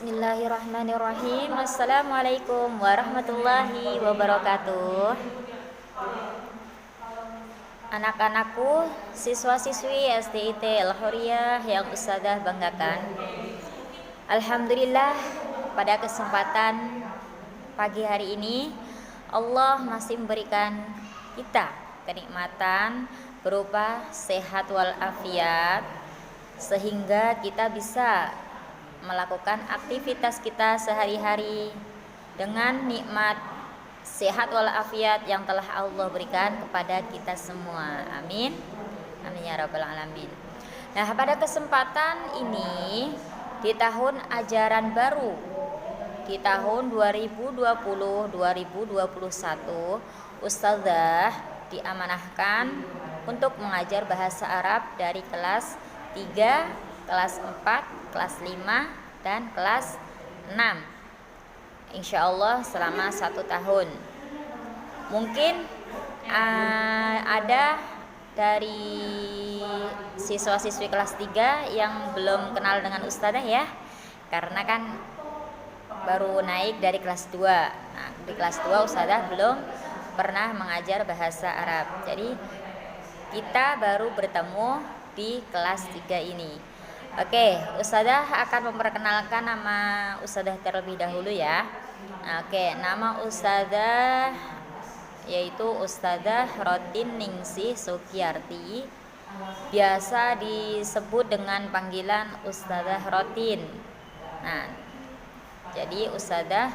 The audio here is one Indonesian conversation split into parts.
Bismillahirrahmanirrahim. Assalamualaikum warahmatullahi wabarakatuh. Anak-anakku, siswa-siswi SDIT Al-Huriyah yang Ustadzah banggakan, alhamdulillah pada kesempatan pagi hari ini Allah masih memberikan kita kenikmatan berupa sehat walafiat, sehingga kita bisa melakukan aktivitas kita sehari-hari dengan nikmat sehat walafiat yang telah Allah berikan kepada kita semua. Amin. Amin ya rabbal alamin. Nah, pada kesempatan ini di tahun ajaran baru, di tahun 2020-2021, Ustadzah diamanahkan untuk mengajar bahasa Arab dari kelas 3, kelas 4, kelas 5, dan kelas 6, insya Allah selama 1 tahun. Mungkin ada dari siswa-siswi kelas 3 yang belum kenal dengan Ustadzah ya, karena kan baru naik dari kelas 2. Nah, di kelas 2 Ustadzah belum pernah mengajar bahasa Arab, jadi kita baru bertemu di kelas 3 ini. Oke, Ustadzah akan memperkenalkan nama Ustadzah terlebih dahulu ya. Oke, nama Ustadzah yaitu Ustadzah Rotin Ningsih Sukiyarti, biasa disebut dengan panggilan Ustadzah Rotin. Nah, jadi Ustadzah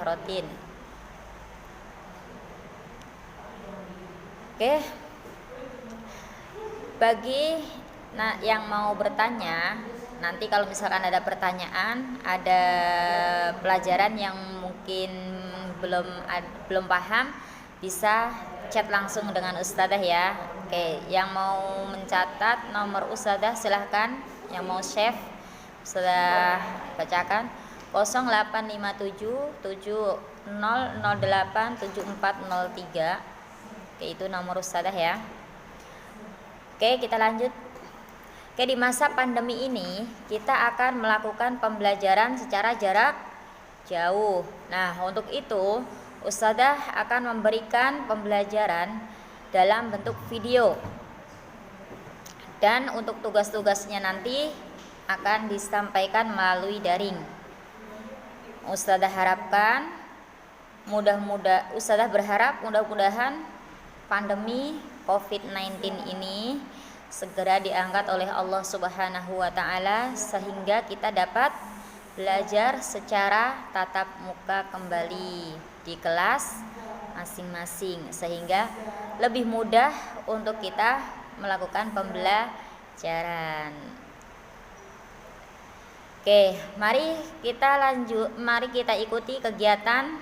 Rotin. Oke, bagi yang mau bertanya, nanti kalau misalkan ada pertanyaan, ada pelajaran yang mungkin belum paham, bisa chat langsung dengan Ustadzah ya. Oke, yang mau mencatat nomor Ustadzah silahkan, yang mau save Ustadzah bacakan 0857 7008 7403. Oke, itu nomor Ustadzah ya. Oke, kita lanjut. Oke, di masa pandemi ini kita akan melakukan pembelajaran secara jarak jauh. Nah, untuk itu Ustadzah akan memberikan pembelajaran dalam bentuk video, dan untuk tugas-tugasnya nanti akan disampaikan melalui daring. Ustadzah berharap mudah-mudahan pandemi COVID-19 ini segera diangkat oleh Allah Subhanahu wa Ta'ala, sehingga kita dapat belajar secara tatap muka kembali di kelas masing-masing, sehingga lebih mudah untuk kita melakukan pembelajaran. Oke, mari kita ikuti kegiatan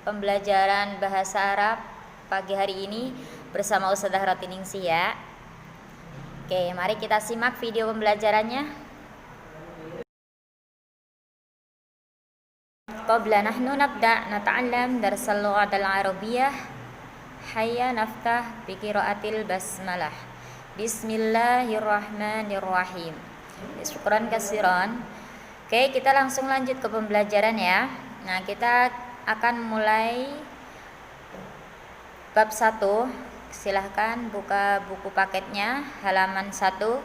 pembelajaran bahasa Arab pagi hari ini bersama Ustadzah Rotin Ningsih ya. Oke, mari kita simak video pembelajarannya. Qabla nahnu nabda nata'allam darsal lughatil arabiyyah, hayya naftah bi qiraatil basmalah. Bismillahirrahmanirrahim. Syukran katsiran. Oke, kita langsung lanjut ke pembelajaran ya. Nah, kita akan mulai bab 1. Silahkan buka buku paketnya halaman 1.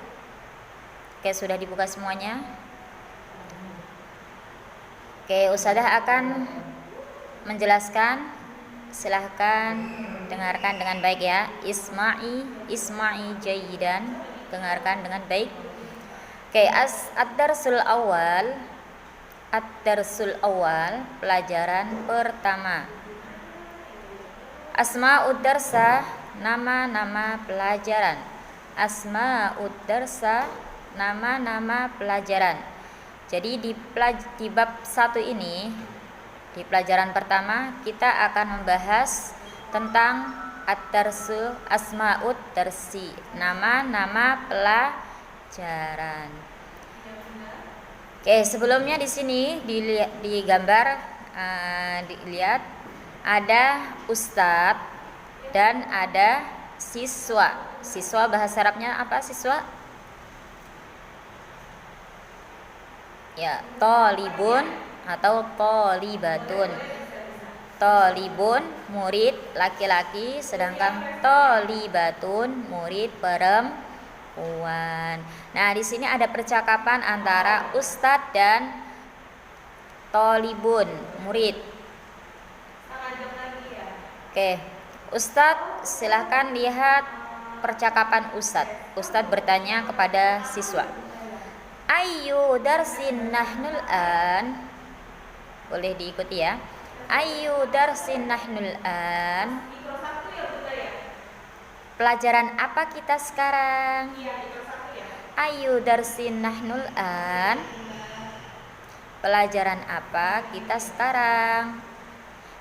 Oke, sudah dibuka semuanya. Oke, Ustadzah akan menjelaskan. Silahkan dengarkan dengan baik ya. Isma'i jayyidan. Dengarkan dengan baik. Oke, ad-darsul awal, pelajaran pertama. Asma'ud darsa, nama-nama pelajaran. Asma'ud darsa, nama-nama pelajaran. Jadi di bab 1 ini, di pelajaran pertama, kita akan membahas tentang ad-darsu, asma'ud darsi, nama-nama pelajaran. Oke, sebelumnya di sini di gambar dilihat ada ustadz dan ada siswa. Siswa bahasa Arabnya apa siswa? Ya, tolibun atau tolibatun. Tolibun murid laki-laki, sedangkan tolibatun murid perempuan. Nah, di sini ada percakapan antara ustadz dan tolibun murid. Oke, ustadz silahkan lihat percakapan ustadz. Ustadz bertanya kepada siswa, ayu darsin nahnul an. Boleh diikuti ya. Ayu darsin nahnul an. Pelajaran apa kita sekarang? Ayu darsin nahnul an. Pelajaran apa kita sekarang?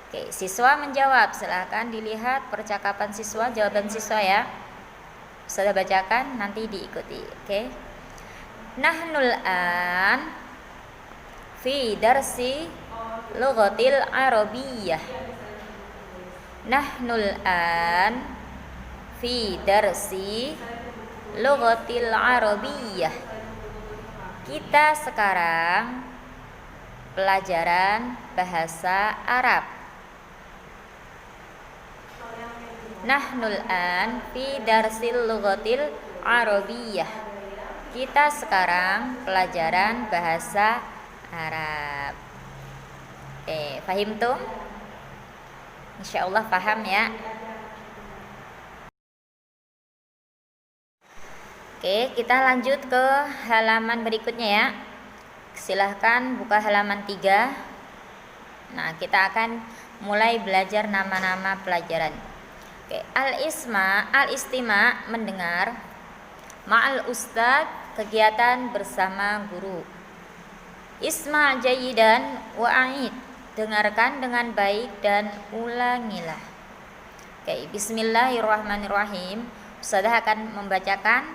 Oke, siswa menjawab. Silakan dilihat percakapan siswa, jawaban siswa ya. Sudah bacakan, nanti diikuti. Oke. Nahnul an fi darsi lughatil arabiyyah. Nahnul an fi darsi lughatil arabiyyah. Kita sekarang pelajaran bahasa Arab. Nahnul an fi darsil lughatil arabiyyah. Kita sekarang pelajaran bahasa Arab. Fahim tuh? Insyaallah paham ya. Oke, kita lanjut ke halaman berikutnya ya. Silahkan buka halaman 3. Nah, kita akan mulai belajar nama-nama pelajaran. Oke, al-istima mendengar, ma'al ustad kegiatan bersama guru. Isma' jayidan wa'id, dengarkan dengan baik dan ulangilah. Oke, bismillahirrahmanirrahim. Ustadzah akan membacakan,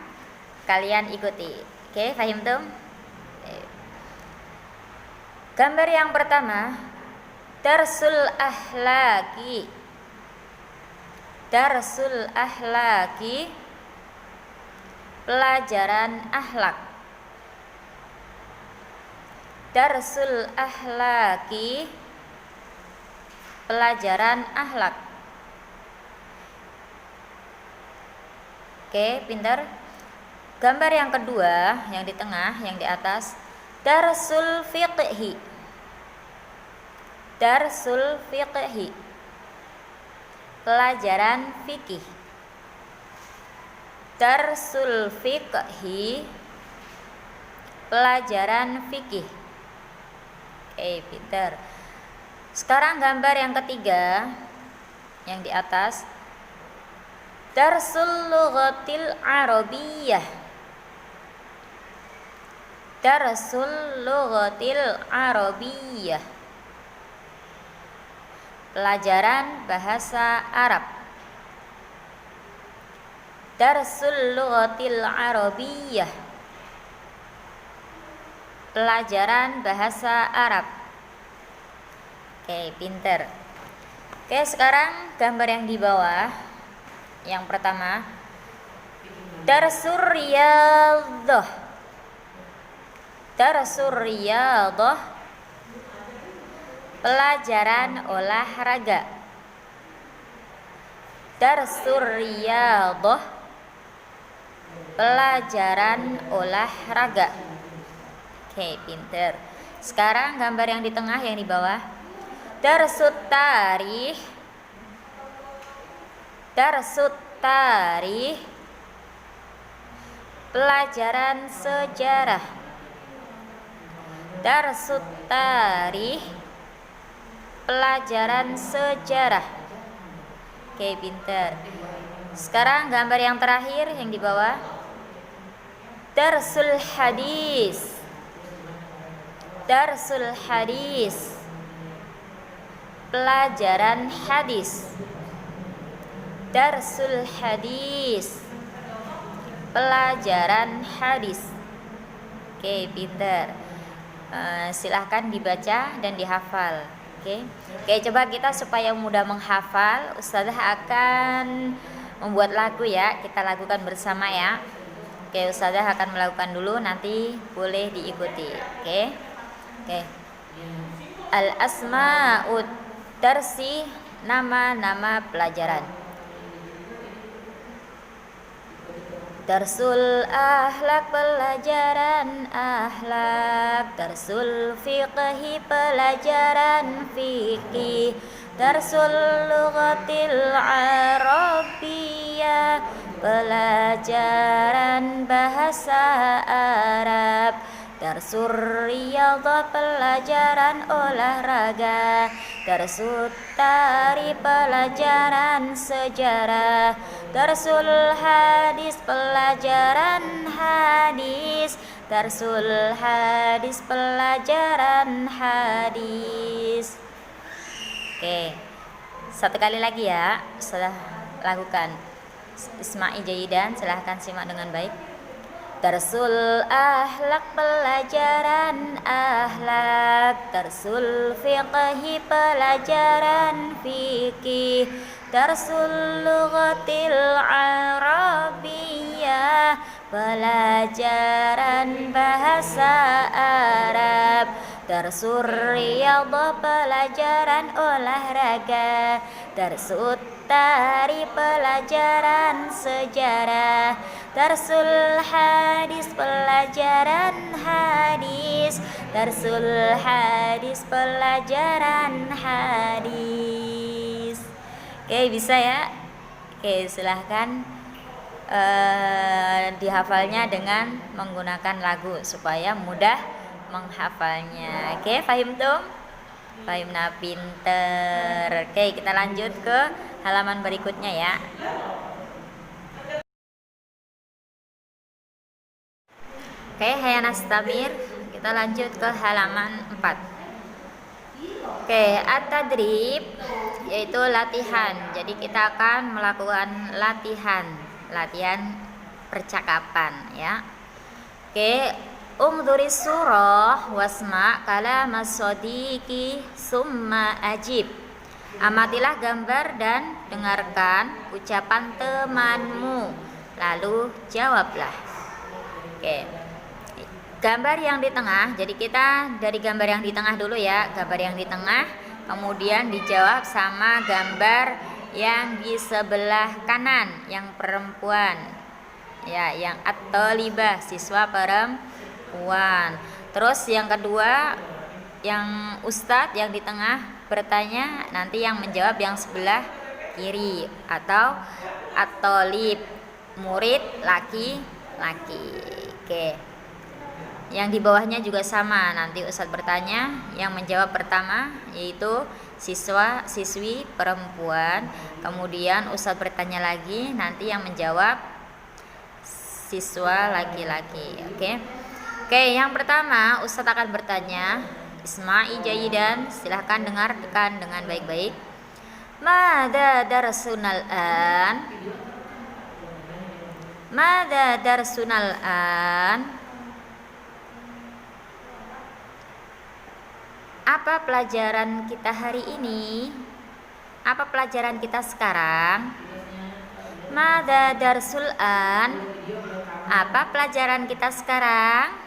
kalian ikuti. Oke, fahim tuh? Gambar yang pertama, darsul ahlaki. Darsul ahlaki, pelajaran akhlak. Darsul ahlaki, pelajaran akhlak. Oke, pintar. Gambar yang kedua, yang di tengah, yang di atas, darsul fiqhi. Darsul fiqhi, pelajaran fikih. Darsul fiqhi, pelajaran fikih. Oke, pintar. Sekarang gambar yang ketiga, yang di atas, darsul lughatil arabiyyah. Darsul lughatil arabiyyah, pelajaran bahasa Arab. Darsul lughatil arabiyyah, pelajaran bahasa Arab. Oke, pinter. Oke, sekarang gambar yang di bawah. Yang pertama, darsul riyadhah. Darsul riyadhah, pelajaran olahraga. Darsul riyadhah, pelajaran olahraga. Oke, pinter. Sekarang gambar yang di tengah, yang di bawah, darsut tarikh. Darsut tarikh, pelajaran sejarah. Darsut tarikh, pelajaran sejarah. Oke, pinter. Sekarang gambar yang terakhir, yang di bawah, darsul hadis. Darsul hadis, pelajaran hadis. Darsul hadis, pelajaran hadis. Oke, pinter. Silahkan dibaca dan dihafal. Oke, coba kita supaya mudah menghafal, Ustazah akan membuat lagu ya. Kita lakukan bersama ya. Oke, Ustazah akan melakukan dulu, nanti boleh diikuti. Oke. Oke. Al-asma'ud darsi, nama-nama pelajaran. Darsul akhlak, pelajaran akhlak. Darsul fiqhi, pelajaran fikih. Darsul lughatil arabiyyah, pelajaran bahasa Arab. Darsul riyadhah, pelajaran olahraga. Darsul tari, pelajaran sejarah. Darsul hadis, pelajaran hadis. Darsul hadis, pelajaran hadis. Oke, satu kali lagi ya, setelah lakukan. Isma'i jayidan, silahkan simak dengan baik. Darsul akhlak, pelajaran akhlak. Darsul fiqhi, pelajaran fikih. Darsul lughatil arabiyyah, pelajaran bahasa Arab. Darsul riyadhah, pelajaran olahraga. Darsul tari, pelajaran sejarah. Darsul hadis, pelajaran hadis. Darsul hadis, pelajaran hadis. Oke, bisa ya? Oke, silahkan dihafalnya dengan menggunakan lagu supaya mudah menghafalnya. Oke, fahim dong? Fahimna, pinter. Oke, kita lanjut ke halaman berikutnya ya. Oke, hayya nastamir. Kita lanjut ke halaman 4. Oke, at-tadrib yaitu latihan. Jadi kita akan melakukan latihan percakapan ya. Oke, ungduri surah wasma kalam as-sadiqi summa ajib. Amatilah gambar dan dengarkan ucapan temanmu, lalu jawablah. Oke, gambar yang di tengah. Jadi kita dari gambar yang di tengah dulu ya. Gambar yang di tengah, kemudian dijawab sama gambar yang di sebelah kanan, yang perempuan ya, yang at-thalibah, siswa perempuan. Terus yang kedua, yang ustadz yang di tengah bertanya, nanti yang menjawab yang sebelah kiri, atau at-thalib, murid laki-laki. Oke, yang di bawahnya juga sama, nanti ustadz bertanya, yang menjawab pertama yaitu siswi perempuan, kemudian ustadz bertanya lagi, nanti yang menjawab siswa laki-laki. Oke, yang pertama ustadz akan bertanya. Isma'i jayidan, silahkan dengarkan dengan baik-baik. Mada darsunal an? Mada darsunal an? Apa pelajaran kita hari ini? Apa pelajaran kita sekarang? Mada darsul an? Apa pelajaran kita sekarang?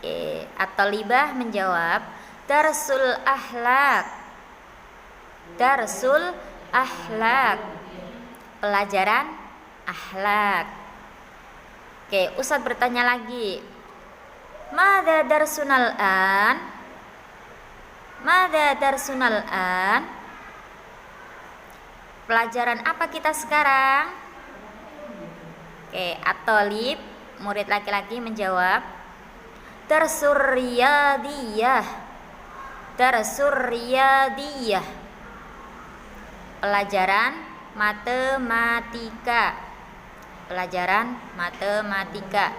Oke, at-thalibah menjawab darsul akhlak. Darsul akhlak, pelajaran akhlak. Oke, ustadz bertanya lagi. Mada darsunal an? Mada darsunal an? Pelajaran apa kita sekarang? Oke, at-thalib, murid laki-laki menjawab darsul riyadiyah. Darsul riyadiyah, pelajaran matematika. Pelajaran matematika.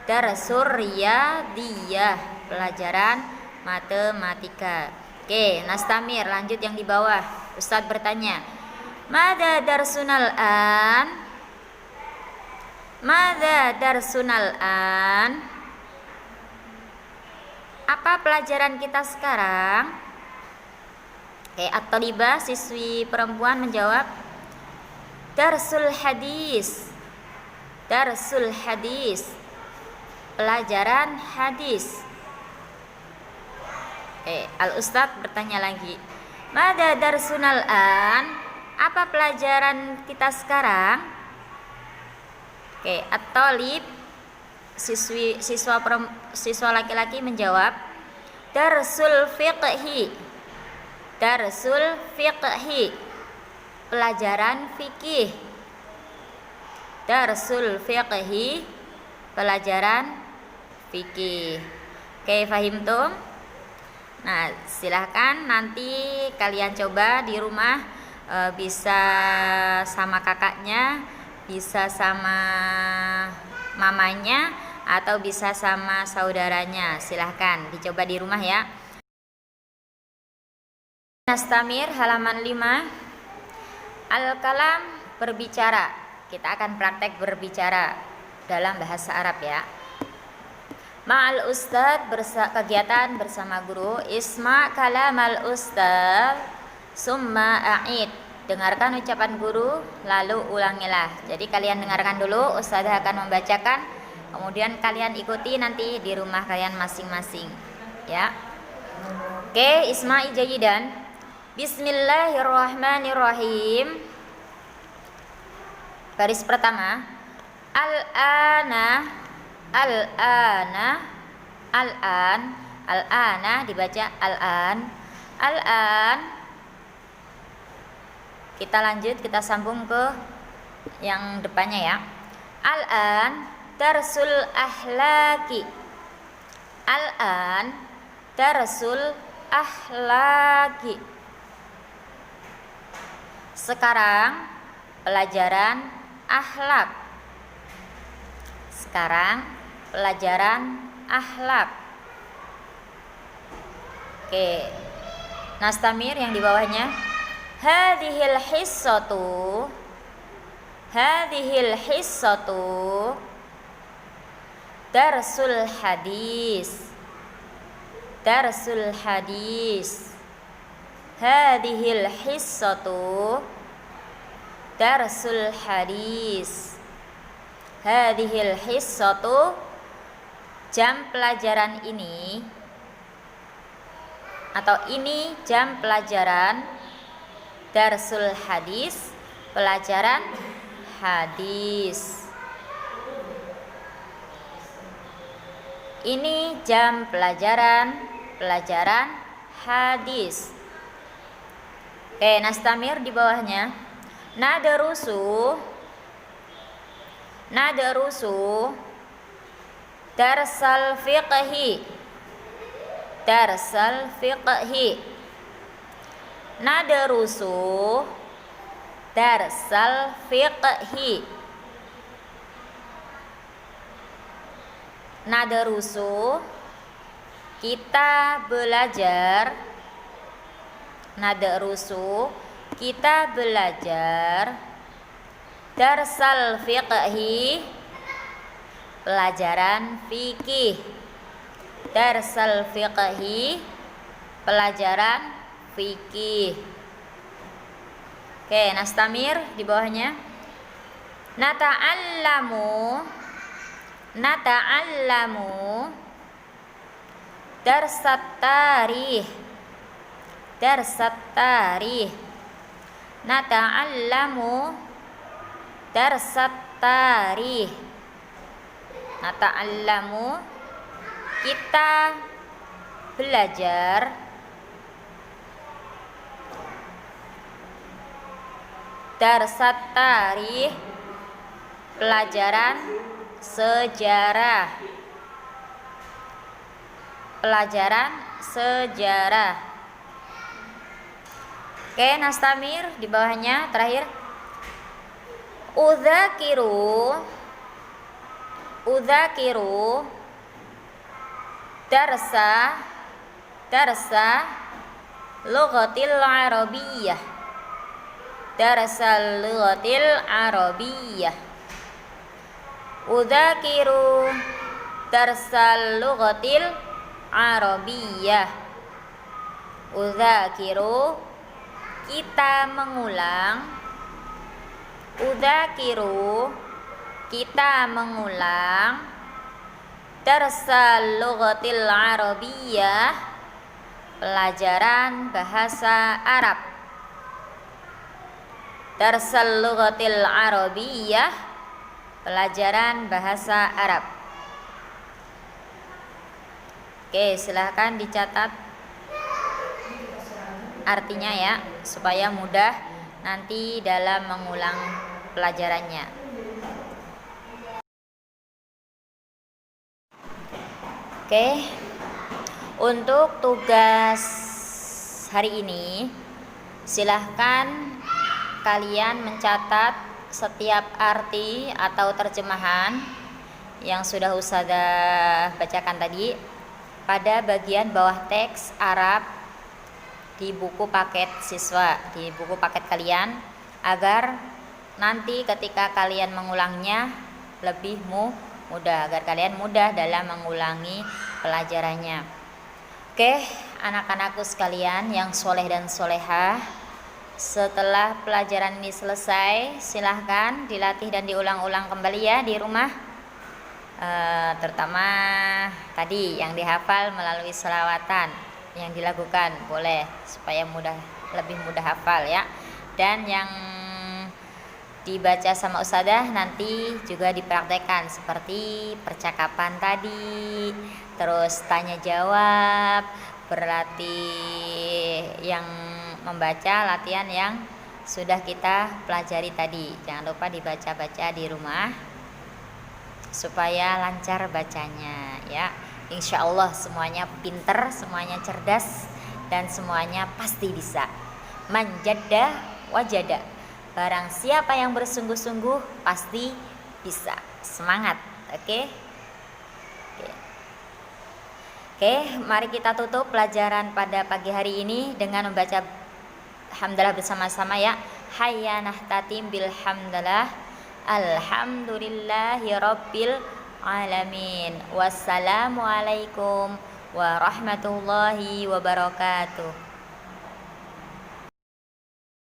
Darsul riyadiyah, pelajaran matematika. Oke, nastamir, lanjut yang di bawah. Ustadz bertanya, mada darsunal an? Mada darsunal an? Apa pelajaran kita sekarang? Oke, at-thalibah, siswi perempuan menjawab darsul hadis. Darsul hadis, pelajaran hadis. Al-Ustadz bertanya lagi, mada darsunal an, apa pelajaran kita sekarang? At-talib, siswa laki-laki menjawab, darsul fiqhi, darsul fiqhi, pelajaran fikih. Darsul fiqhi, pelajaran fikih. Fahimtum? Nah, silahkan nanti kalian coba di rumah, bisa sama kakaknya, bisa sama mamanya, atau bisa sama saudaranya. Silahkan dicoba di rumah ya. Nastamir halaman 5. Al-kalam, berbicara. Kita akan praktek berbicara dalam bahasa Arab ya. Ma'al ustad, kegiatan bersama guru. Isma kalamal ustad summa a'id, dengarkan ucapan guru lalu ulangilah. Jadi kalian dengarkan dulu, ustadzah akan membacakan, kemudian kalian ikuti nanti di rumah kalian masing-masing ya. Isma'i jayidan. Bismillahirrahmanirrahim. Baris pertama, al-ana, al-ana, al-an, al-ana dibaca al-an, al-an. Kita lanjut, kita sambung ke yang depannya ya. Al-an darsul ahlaki, al-an darsul ahlaki. Sekarang pelajaran akhlak. Sekarang pelajaran akhlak. Nastamir yang di bawahnya. Hadhil hissatu, hadhil hissatu darsul hadis, darsul hadis. Hadhil hissatu darsul hadis. Hadhil hissatu, jam pelajaran ini, atau ini jam pelajaran darsul hadis, pelajaran hadis. Ini jam pelajaran hadis. Nastamir di bawahnya. Nadarusu, nadarusu darsal fiqhi, darsal fiqhi. Nadarusu darsal fiqhi. Nadarusu, kita belajar. Nadarusu, kita belajar. Darsal fiqhi, pelajaran fikih. Darsal fiqhi, pelajaran fikih. Nastamir di bawahnya. Nata'allamu, nata'allamu darsat tarikh, darsat tarikh. Nata'allamu darsat tarikh. Nata'allamu, kita belajar. Darsat tarikh, pelajaran sejarah. Pelajaran sejarah. Nastamir di bawahnya terakhir. Udzakiru, udzakiru darsa, darsa lughatil arabiyyah, darsal lughatil arabiyyah. Udzakiru darsal lughatil arabiyyah. Udzakiru, kita mengulang. Udzakiru, kita mengulang Darsal Lughatil Arabiyyah, pelajaran bahasa Arab. Darsal Lughatil Arabiyyah, pelajaran bahasa Arab. Oke, silahkan dicatat artinya ya, supaya mudah nanti dalam mengulang pelajarannya. Oke, untuk tugas hari ini silahkan kalian mencatat setiap arti atau terjemahan yang sudah Ustazah bacakan tadi pada bagian bawah teks Arab di buku paket siswa, di buku paket kalian, agar nanti ketika kalian mengulangnya lebih mudah, agar kalian mudah dalam mengulangi pelajarannya. Oke, anak-anakku sekalian yang soleh dan solehah, setelah pelajaran ini selesai, silahkan dilatih dan diulang-ulang kembali ya di rumah. Terutama tadi yang dihafal melalui selawatan yang dilakukan, boleh, supaya lebih mudah hafal ya. Dan yang dibaca sama Ustazah nanti juga dipraktekkan, seperti percakapan tadi, terus tanya jawab, berlatih yang membaca, latihan yang sudah kita pelajari tadi. Jangan lupa dibaca-baca di rumah supaya lancar bacanya ya. Insya Allah semuanya pinter, semuanya cerdas, dan semuanya pasti bisa. Manjada wajada, barang siapa yang bersungguh-sungguh pasti bisa. Semangat, oke? Oke, mari kita tutup pelajaran pada pagi hari ini dengan membaca hamdalah bersama-sama ya. Hayya nahtatim bil hamdalah, alhamdulillahi rabbil alamin. Wassalamualaikum warahmatullahi wabarakatuh.